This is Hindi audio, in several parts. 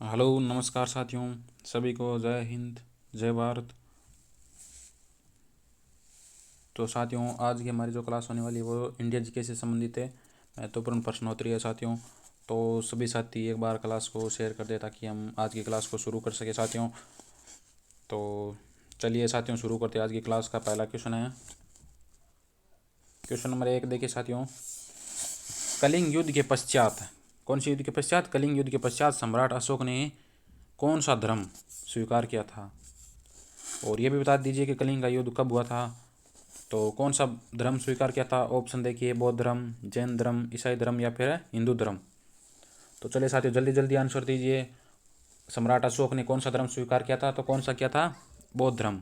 हेलो नमस्कार साथियों। सभी को जय हिंद, जय भारत। तो साथियों, आज की हमारी जो क्लास होने वाली है वो इंडिया जीके से संबंधित है, महत्वपूर्ण प्रश्नोत्तरी है साथियों। तो सभी साथी एक बार क्लास को शेयर कर दे ताकि हम आज की क्लास को शुरू कर सके साथियों। तो चलिए साथियों, शुरू करते हैं। आज की क्लास का पहला क्वेश्चन है, क्वेश्चन नंबर 1। देखिए साथियों, कलिंग युद्ध के पश्चात, कौन से युद्ध के पश्चात? कलिंग युद्ध के पश्चात सम्राट अशोक ने कौन सा धर्म स्वीकार किया था? और ये भी बता दीजिए कि कलिंग का युद्ध कब हुआ था, तो कौन सा धर्म स्वीकार किया था? ऑप्शन देखिए, बौद्ध धर्म, जैन धर्म, ईसाई धर्म या फिर हिंदू धर्म। तो चलिए साथियों, जल्दी जल्दी आंसर दीजिए। सम्राट अशोक ने कौन सा धर्म स्वीकार किया था? तो कौन सा किया था? बौद्ध धर्म।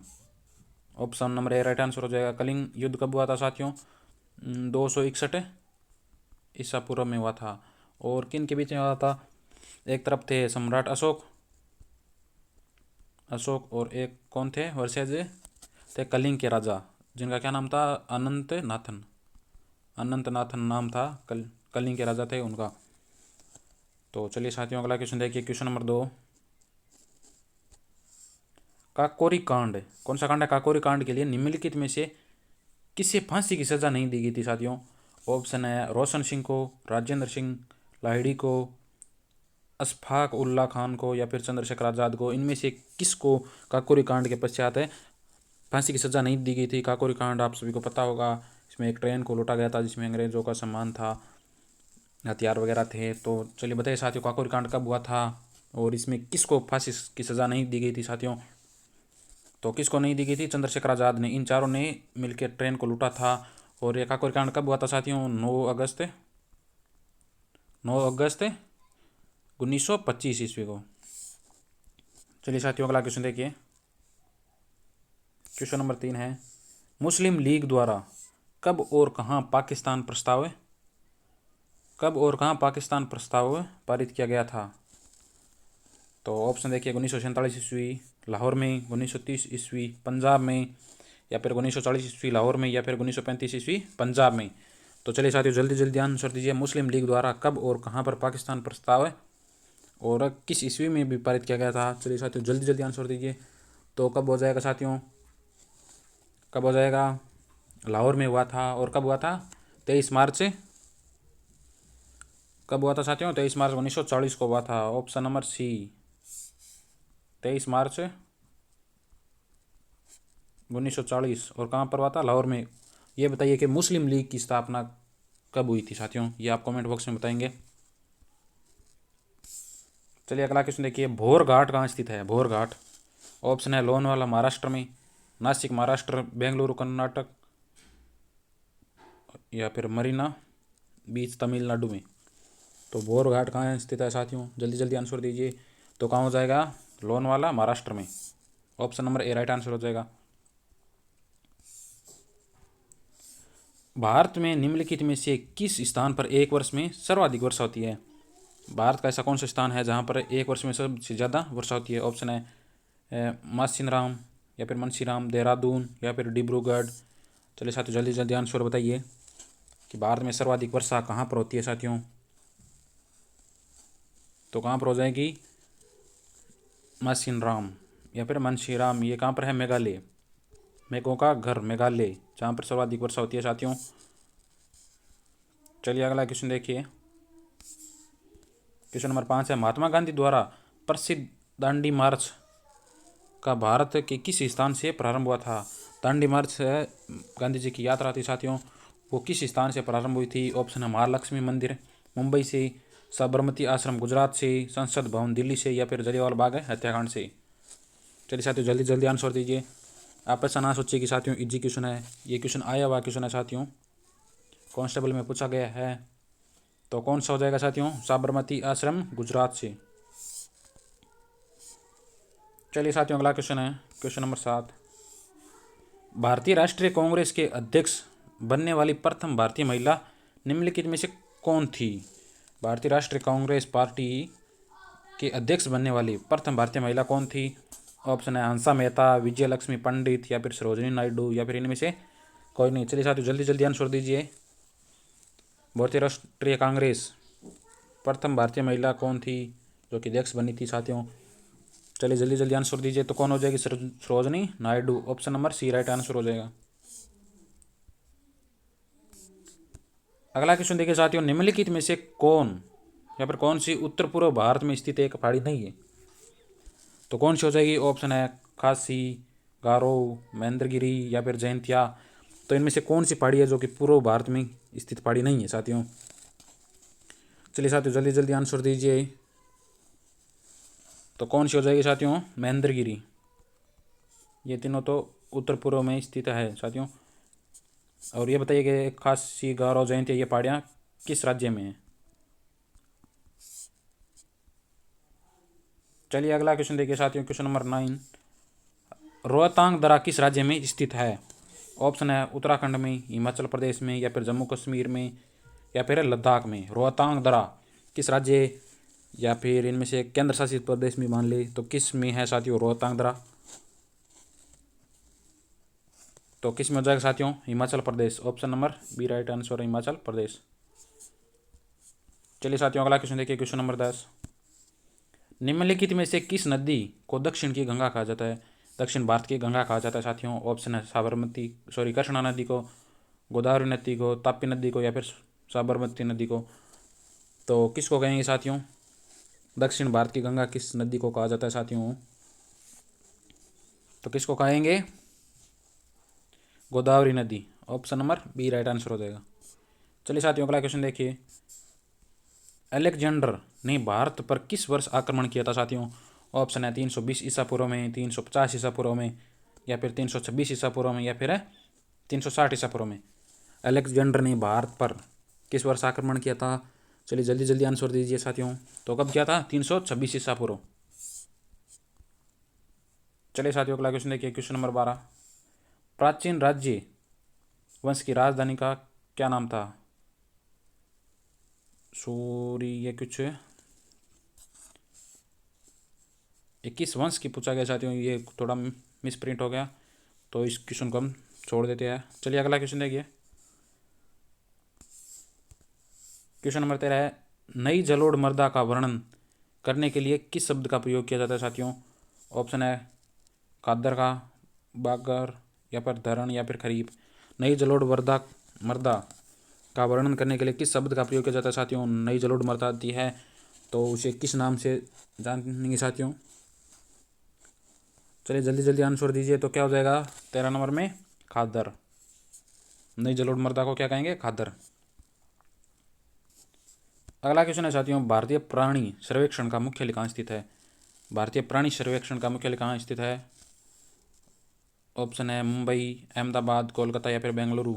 Option number A right answer हो जाएगा। कलिंग युद्ध कब हुआ था साथियों? 261 ईसा पूर्व में हुआ था। और किन के बीच में हुआ था? एक तरफ थे सम्राट अशोक अशोक और एक कौन थे? वर्षज थे कलिंग के राजा, जिनका क्या नाम था? अनंत नाथन नाम था। कलिंग के राजा थे उनका। तो चलिए साथियों, अगला क्वेश्चन देखिए, क्वेश्चन नंबर 2। काकोरी कांड, कौन सा कांड है? काकोरी कांड के लिए निम्नलिखित में से किसे फांसी की सजा नहीं दी गई थी साथियों? ऑप्शन है रोशन सिंह को, राजेंद्र सिंह लाहिड़ी को, अशफाक उल्ला खान को या फिर चंद्रशेखर आजाद को। इनमें से किसको काकोरी कांड के पश्चात फांसी की सजा नहीं दी गई थी? काकोरी कांड आप सभी को पता होगा। इसमें एक ट्रेन को लूटा गया था जिसमें अंग्रेजों का सामान था, हथियार वगैरह थे। तो चलिए बताइए साथियों, काकोरी कांड कब हुआ था और इसमें किसको फांसी की सजा नहीं दी गई थी साथियों? तो किसको नहीं दी गई थी? चंद्रशेखर आजाद ने। इन चारों ने मिलकर ट्रेन को लूटा था। और ये काकोरी कांड कब हुआ था साथियों? 9 अगस्त 1925 ईस्वी को। चलिए साथियों, अगला क्वेश्चन देखिए, क्वेश्चन नंबर 3 है, मुस्लिम लीग द्वारा कब और कहाँ पाकिस्तान प्रस्ताव पारित किया गया था? तो ऑप्शन देखिए, 1947 ईस्वी लाहौर में, 1930 ईस्वी पंजाब में, या फिर 1940 ईस्वी लाहौर में, या फिर 1935 ईस्वी पंजाब में। तो चलिए साथियों, जल्दी जल्दी आंसर दीजिए। मुस्लिम लीग द्वारा कब और कहाँ पर पाकिस्तान प्रस्ताव और किस ईस्वी में भी पारित किया गया था? चलिए साथियों, जल्दी जल्दी आंसर दीजिए। तो कब हो जाएगा साथियों? कब हो जाएगा? लाहौर में हुआ था। और कब हुआ था? 23 मार्च। कब हुआ था साथियों? 23 मार्च 1940 को हुआ था। ऑप्शन नंबर सी, 23 मार्च 1940। और कहाँ पर हुआ था? लाहौर में। ये बताइए कि मुस्लिम लीग की स्थापना कब हुई थी साथियों? ये आप कमेंट बॉक्स में बताएंगे। चलिए अगला क्वेश्चन देखिए, भोर घाट कहाँ स्थित है? भोर घाट। ऑप्शन है लोनावाला महाराष्ट्र में, नासिक महाराष्ट्र, बेंगलुरु कर्नाटक, या फिर मरीना बीच तमिलनाडु में। तो भोर घाट कहाँ स्थित है साथियों? जल्दी जल्दी आंसर दीजिए। तो कहाँ हो जाएगा? लोनावाला महाराष्ट्र में। Option number A right answer हो जाएगा। भारत में निम्नलिखित में से किस स्थान पर एक वर्ष में सर्वाधिक वर्षा होती है? भारत का ऐसा कौन सा स्थान है जहाँ पर एक वर्ष में सबसे ज़्यादा वर्षा होती है? ऑप्शन है मासिनराम, या फिर मनसीराम, देहरादून, या फिर डिब्रूगढ़। चलिए साथियों, जल्दी जल्दी आंसर बताइए कि भारत में सर्वाधिक वर्षा कहाँ पर होती है साथियों? तो कहाँ पर हो जाएगी? मासिनराम या फिर मनसीराम। ये कहाँ पर है? मेघालय, मेघों का घर मेघालय, जहाँ पर सर्वाधिक वर्षा होती है साथियों। चलिए अगला क्वेश्चन देखिए, क्वेश्चन नंबर 5 है, महात्मा गांधी द्वारा प्रसिद्ध दांडी मार्च का भारत के किस स्थान से प्रारंभ हुआ था? दांडी मार्च है गांधी जी की यात्रा थी साथियों, वो किस स्थान से प्रारंभ हुई थी? ऑप्शन है महालक्ष्मी मंदिर मुंबई से, साबरमती आश्रम गुजरात से, संसद भवन दिल्ली से, या फिर जलियांवाला बाग हत्याकांड से। चलिए साथियों, जल्दी जल्दी आंसर दीजिए। आप ऐसा ना सोचिए कि साथियों इजी क्वेश्चन है, ये क्वेश्चन आया हुआ क्वेश्चन है साथियों, कांस्टेबल में पूछा गया है। तो कौन सा हो जाएगा साथियों? साबरमती आश्रम गुजरात से। चलिए साथियों, अगला क्वेश्चन है, क्वेश्चन नंबर 7, भारतीय राष्ट्रीय कांग्रेस के अध्यक्ष बनने वाली प्रथम भारतीय महिला निम्नलिखित में से कौन थी? भारतीय राष्ट्रीय कांग्रेस पार्टी के अध्यक्ष बनने वाली प्रथम भारतीय महिला कौन थी? ऑप्शन है हंसा मेहता, विजय लक्ष्मी पंडित, या फिर सरोजिनी नायडू, या फिर इनमें से कोई नहीं। चलिए साथियों, जल्दी जल्दी आंसर दीजिए। भारतीय राष्ट्रीय कांग्रेस प्रथम भारतीय महिला कौन थी? जो कि अध्यक्ष बनी थी साथियों। चलिए जल्दी जल्दी आंसर दीजिए। तो कौन हो जाएगी? Sarojini Naidu. Option number C right answer हो जाएगा। अगला क्वेश्चन देखिए साथियों, निम्नलिखित में से कौन या फिर कौन सी उत्तर पूर्व भारत में स्थित एक पहाड़ी नहीं है? तो कौन सी हो जाएगी? ऑप्शन है खासी, गारो, महेंद्रगिरी या फिर जयंतिया। तो इनमें से कौन सी पहाड़ी है जो कि पूर्व भारत में स्थित पहाड़ी नहीं है साथियों? चलिए साथियों जल्दी जल्दी आंसर दीजिए। तो कौन सी हो जाएगी साथियों? महेंद्रगिरी। ये तीनों तो उत्तर पूर्व में स्थित है साथियों। और ये बताइए कि खासी, गारो, जयंतिया ये पहाड़ियाँ किस राज्य में है? चलिए अगला क्वेश्चन देखिए साथियों, क्वेश्चन नंबर 9। रोहतांग दर्रा किस राज्य में स्थित है? ऑप्शन है उत्तराखंड में, हिमाचल प्रदेश में या फिर जम्मू कश्मीर में या फिर लद्दाख में। रोहतांग दर्रा किस राज्य या फिर इनमें से केंद्र शासित प्रदेश में मान ले तो किस में है साथियों रोहतांग दर्रा? तो किस में हो जाएगा साथियों? Himachal Pradesh. Option number B right answer, Himachal Pradesh. चलिए साथियों अगला क्वेश्चन देखिए, क्वेश्चन नंबर 10। निम्नलिखित में से किस नदी को दक्षिण की गंगा कहा जाता है? दक्षिण भारत की गंगा कहा जाता है साथियों। ऑप्शन है साबरमती, सॉरी कृष्णा नदी को, गोदावरी नदी को, ताप्ती नदी को या फिर साबरमती नदी को। तो किसको कहेंगे साथियों? दक्षिण भारत की गंगा किस नदी को कहा जाता है साथियों? तो किसको कहेंगे? गोदावरी नदी। Option number B right answer हो जाएगा। चलिए साथियों अगला क्वेश्चन देखिए, अलेक्जेंडर ने भारत पर किस वर्ष आक्रमण किया था साथियों? ऑप्शन है 320 ईसा पूर्व में, 350 ईसा पूर्व में या फिर 326 ईसा पूर्व में या फिर 360 ईसा पूर्व में। अलेक्जेंडर ने भारत पर किस वर्ष आक्रमण किया था? चलिए जल्दी जल्दी आंसर दीजिए साथियों। तो कब किया था? 326 ईसा पूर्व। चलिए साथियों अगला क्वेश्चन देखिए, क्वेश्चन नंबर 12। प्राचीन राज्य वंश की राजधानी का क्या नाम था? सॉरी ये कुछ 21 वंश की पूछा गया साथियों, ये थोड़ा मिस प्रिंट हो गया तो इस क्वेश्चन को हम छोड़ देते हैं। चलिए अगला क्वेश्चन देखिए, क्वेश्चन नंबर 13 है, नई जलोढ़ मृदा का वर्णन करने के लिए किस शब्द का प्रयोग किया जाता है साथियों? ऑप्शन है कादर का, बागर या फिर धरण या फिर खरीफ। नई जलोढ़ मृदा मृदा का वर्णन करने के लिए किस शब्द का प्रयोग किया जाता है साथियों? नई जलोढ़ मृदा आती है तो उसे किस नाम से जानेंगे साथियों? चलिए जल्दी जल्दी आंसर दीजिए। तो क्या हो जाएगा 13 नंबर में? खादर। नई जलोढ़ मृदा को क्या कहेंगे? खादर। अगला क्वेश्चन है साथियों, भारतीय प्राणी सर्वेक्षण का मुख्यालय कहाँ स्थित है? भारतीय प्राणी सर्वेक्षण का मुख्यालय कहाँ स्थित है? ऑप्शन है मुंबई, अहमदाबाद, कोलकाता या फिर बेंगलुरु।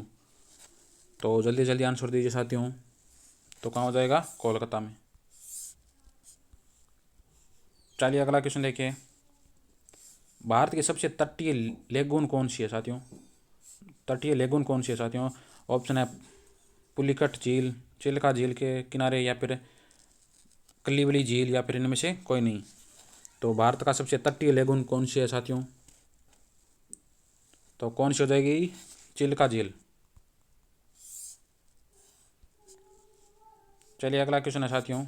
तो जल्दी जल्दी आंसर दीजिए साथियों। तो कहाँ हो जाएगा? कोलकाता में। चलिए अगला क्वेश्चन देखिए, भारत की सबसे तटीय लेगून कौन सी है साथियों? तटीय लेगून कौन सी है साथियों? ऑप्शन है पुलिकट झील, चिल्का झील के किनारे या फिर कलिवली झील या फिर इनमें से कोई नहीं। तो भारत का सबसे तटीय लेगून कौन सी है साथियों? तो कौन सी हो जाएगी? चिल्का झील। चलिए अगला क्वेश्चन है साथियों,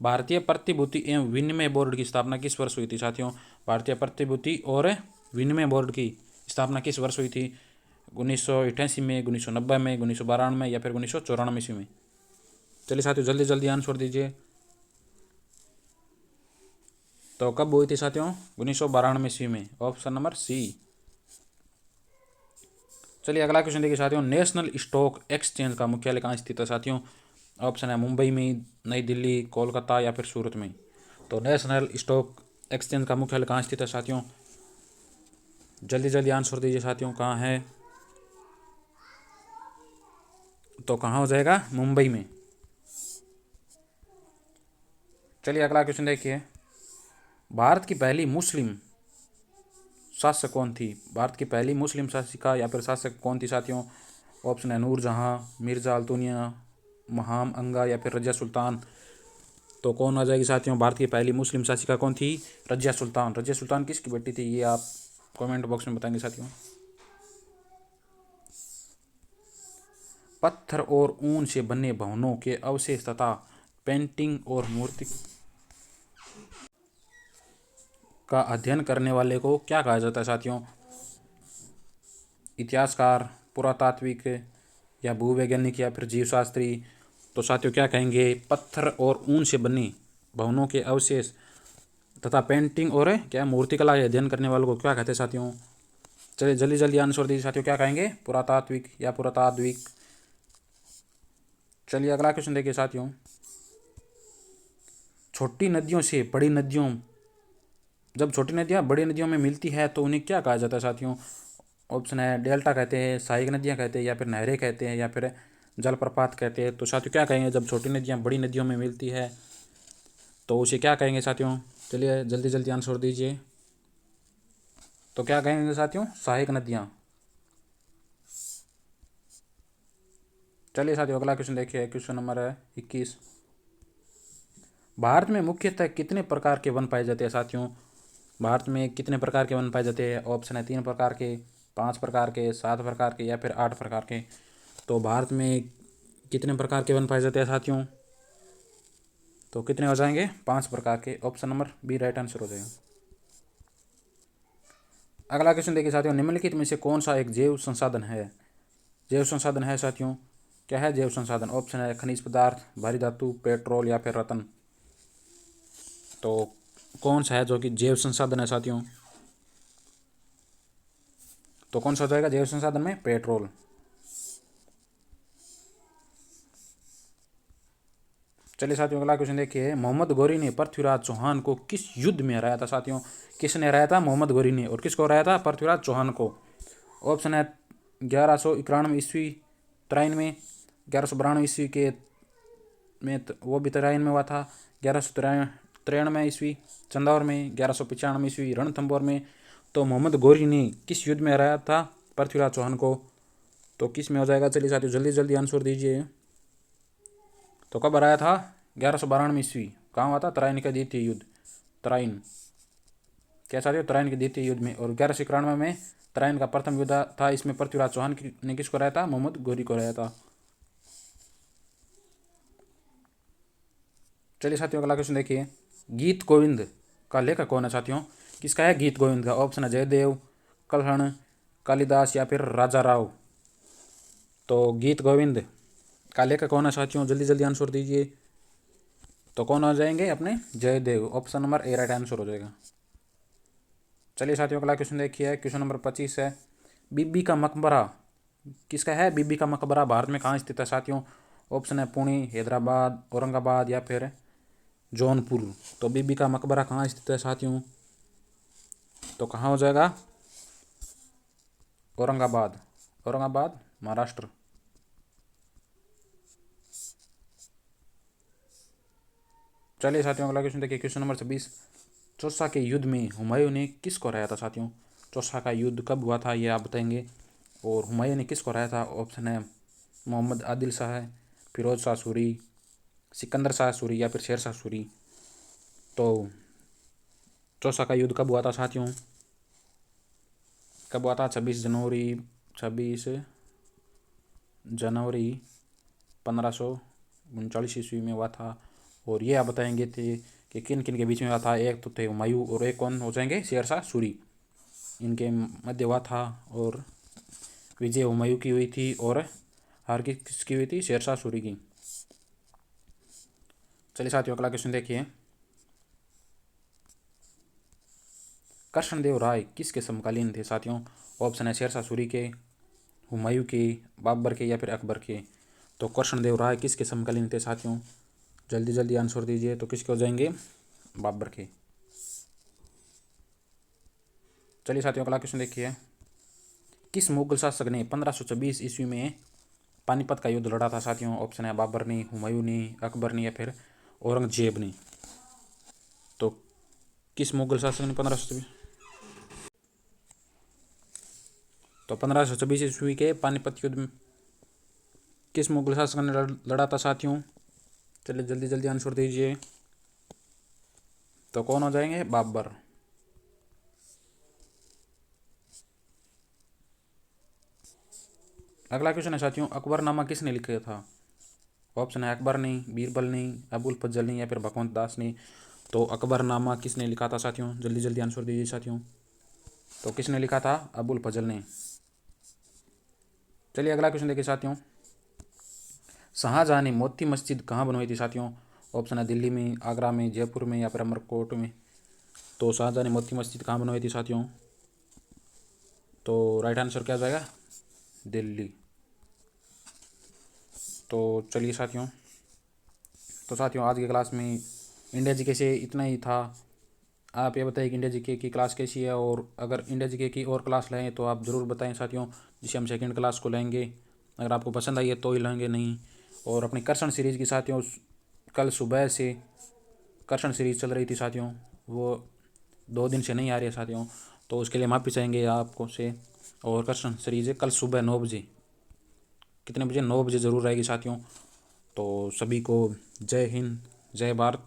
भारतीय प्रतिभूति एवं विनिमय बोर्ड की स्थापना किस वर्ष हुई थी साथियों? भारतीय प्रतिभूति और विनिमय बोर्ड की स्थापना किस वर्ष हुई थी? 1988 में, 1990 में, 1992 में या फिर 1994 में? चलिए साथियों जल्दी जल्दी आंसर दीजिए। तो कब हुई थी साथियों? 1992 में। Option number C. चलिए अगला क्वेश्चन देखिए साथियों, नेशनल स्टॉक एक्सचेंज का मुख्यालय कहाँ स्थित है साथियों? ऑप्शन है मुंबई में, नई दिल्ली, कोलकाता या फिर सूरत में। तो नेशनल स्टॉक एक्सचेंज का मुख्यालय कहाँ स्थित है साथियों? जल्दी जल्दी आंसर दीजिए साथियों, कहाँ है? तो कहाँ हो जाएगा? मुंबई में। चलिए अगला क्वेश्चन देखिए, भारत की पहली मुस्लिम शासक कौन थी? भारत की पहली मुस्लिम शासिका या फिर शासक कौन थी साथियों? ऑप्शन है नूरजहां, मिर्जा अल्तुनिया, महाम अंगा या फिर रजिया सुल्तान। तो कौन आ जाएगी साथियों? भारत की पहली मुस्लिम शासिका कौन थी? रजिया सुल्तान। रजिया सुल्तान किसकी बेटी थी ये आप कमेंट बॉक्स में बताएंगे साथियों। पत्थर और ऊन से बने भवनों के अवशेष तथा पेंटिंग और मूर्ति का अध्ययन करने वाले को क्या कहा जाता है साथियों? इतिहासकार, पुरातात्विक या भूवैज्ञानिक या फिर जीवशास्त्री। तो साथियों क्या कहेंगे? पत्थर और ऊन से बनी भवनों के अवशेष तथा पेंटिंग और क्या मूर्तिकला का अध्ययन करने वालों को क्या कहते हैं साथियों? चलिए जल्दी जल्दी आंसर दीजिए साथियों, क्या कहेंगे? पुरातात्विक या पुरातात्विक। चलिए अगला क्वेश्चन देखिए साथियों, छोटी नदियों से बड़ी नदियों, जब छोटी नदियाँ बड़ी नदियों में मिलती है तो उन्हें क्या कहा जाता है साथियों? ऑप्शन है डेल्टा कहते हैं, सहायक नदियाँ कहते हैं, या फिर नहरें कहते हैं, या फिर जलप्रपात कहते हैं। तो साथियों क्या कहेंगे जब छोटी नदियाँ बड़ी नदियों में मिलती है तो उसे क्या कहेंगे साथियों? चलिए जल्दी जल्दी आंसर दीजिए। तो क्या कहेंगे साथियों? सहायक नदियाँ। चलिए साथियों अगला क्वेश्चन देखिए, क्वेश्चन नंबर 21। भारत में मुख्यतः कितने प्रकार के वन पाए जाते हैं साथियों? भारत में कितने प्रकार के वन पाए जाते हैं? ऑप्शन है 3 प्रकार के, 5 प्रकार के, 7 प्रकार के, या फिर 8 प्रकार के। तो भारत में कितने प्रकार के वन पाए जाते हैं साथियों? तो कितने हो जाएंगे? 5 प्रकार के। Option number B right answer हो जाएगा। अगला क्वेश्चन देखिए साथियों, निम्नलिखित में से कौन सा एक जैव संसाधन है? जैव संसाधन है साथियों, क्या है जैव संसाधन? ऑप्शन है खनिज पदार्थ, भारी धातु, पेट्रोल, या फिर रत्न। तो कौन सा है जो कि जैव संसाधन है साथियों? तो कौन सा हो जाएगा जैव संसाधन में? पेट्रोल। चलिए साथियों अगला क्वेश्चन देखिए, मोहम्मद गौरी ने पृथ्वीराज चौहान को किस युद्ध में हराया था साथियों? किसने हराया था? मोहम्मद गौरी ने। और किसको हराया था? पृथ्वीराज चौहान को। ऑप्शन है 1191 ईस्वी तराइन में, 1192 ईस्वी के में वो भी तराइन में हुआ था, 1193 ईस्वी चंदौर में, 1195 ईस्वी रणथंभौर में। तो मोहम्मद गौरी ने किस युद्ध में हराया था पृथ्वीराज चौहान को? तो किस में हो जाएगा? चलिए साथियों जल्दी जल्दी आंसर दीजिए। तो कब हराया था? 1192 ईस्वी। कहाँ हुआ था? तराइन का द्वितीय युद्ध। तराइन क्या साथियों? तराइन के द्वितीय युद्ध में। और 1191 में तराइन का प्रथम युद्ध था, इसमें पृथ्वीराज चौहान ने किसको हराया था? मोहम्मद गौरी को हराया था। चलिए साथियों अगला क्वेश्चन देखिए, गीत गोविंद का लेखक कौन है साथियों? किसका है गीत गोविंद का? ऑप्शन है जयदेव, कल्हण, कालिदास, या फिर राजा राव। तो गीत गोविंद का लेखक कौन है साथियों? जल्दी जल्दी आंसर दीजिए। तो कौन हो जाएंगे अपने? Jaydev. Option number A right answer हो जाएगा। चलिए साथियों अगला क्वेश्चन देखिए, क्वेश्चन नंबर 25 है, बीबी का मकबरा किसका है? बीबी का मकबरा भारत में कहाँ स्थित है साथियों? ऑप्शन है पुणे, हैदराबाद, औरंगाबाद, या फिर जौनपुर। तो बीबी का मकबरा कहाँ स्थित है साथियों? तो कहाँ हो जाएगा? औरंगाबाद। औरंगाबाद महाराष्ट्र। चलिए साथियों अगला क्वेश्चन देखिए, क्वेश्चन नंबर 26। चौसा के युद्ध में हुमायूं ने किसको हराया था साथियों? चौसा का युद्ध कब हुआ था ये आप बताएंगे। और हुमायूं ने किसको हराया था? ऑप्शन है मोहम्मद आदिल शाह, फिरोज शाह सूरी, सिकंदर शाह सूरी, या फिर शेर शाह सूरी। तो चौसा का युद्ध कब हुआ था साथियों? कब हुआ था? 26 जनवरी 1539 ईस्वी में हुआ था। और ये आप बताएंगे थे कि किन किन के बीच में हुआ था। एक तो थे हुमायूं और एक कौन हो जाएंगे? शेर शाह सूरी। इनके मध्य हुआ था और विजय हुमायूं की हुई थी और हार किसकी हुई थी? शेर शाह सूरी की। चलिए साथियों अगला क्वेश्चन देखिए, कृष्णदेव राय किसके समकालीन थे साथियों? ऑप्शन है शेर शाह सूरी के, हुमायूं के, बाबर के, या फिर अकबर के। तो कृष्णदेव राय किसके समकालीन थे साथियों? जल्दी जल्दी आंसर दीजिए। तो किसके हो जाएंगे? बाबर के। चलिए साथियों अगला क्वेश्चन देखिए, किस मुगल शासक ने 1526 ईस्वी में पानीपत का युद्ध लड़ा था साथियों? ऑप्शन है बाबर ने, हुमायूं ने, अकबर ने, या फिर औरंगजेब ने। तो किस मुगल शासक ने 1526 तो 1526 ईस्वी के पानीपत युद्ध में किस मुगल शासक ने लड़ा था साथियों? चलिए जल्दी जल्दी आंसर दीजिए। तो कौन हो जाएंगे? बाबर। अगला क्वेश्चन है साथियों, अकबरनामा किसने लिखा था? ऑप्शन है अकबर ने, बीरबल ने, अबुल फजल ने या फिर भगवंत दास ने। तो अकबरनामा किसने लिखा था साथियों? जल्दी जल्दी आंसर दीजिए साथियों। तो किसने लिखा था? अबुल फजल ने। चलिए अगला क्वेश्चन देखिए साथियों। शाहजहां ने मोती मस्जिद कहाँ बनवाई थी साथियों? ऑप्शन है दिल्ली में, आगरा में, जयपुर में या फिर अमरकोट में। तो शाहजहां ने मोती मस्जिद कहाँ बनवाई थी साथियों? तो राइट आंसर क्या जाएगा? दिल्ली। तो चलिए साथियों, तो साथियों आज की क्लास में इंडिया जीके से इतना ही था। आप ये बताइए कि इंडिया जीके की क्लास कैसी है, और अगर इंडिया जीके की और क्लास लें तो आप ज़रूर बताएं साथियों, जिसे हम सेकंड क्लास को लेंगे। अगर आपको पसंद आई है तो ही लेंगे, नहीं। और अपनी कर्षण सीरीज़ की साथियों कल सुबह से कर्षण सीरीज़ चल रही थी साथियों, वो 2 दिन से नहीं आ रही है साथियों, तो उसके लिए माफ़ी चाहेंगे आपको से। और कर्षण सीरीज़ कल सुबह 9 बजे, कितने बजे? 9 बजे ज़रूर रहेगी साथियों। तो सभी को जय हिंद, जय भारत।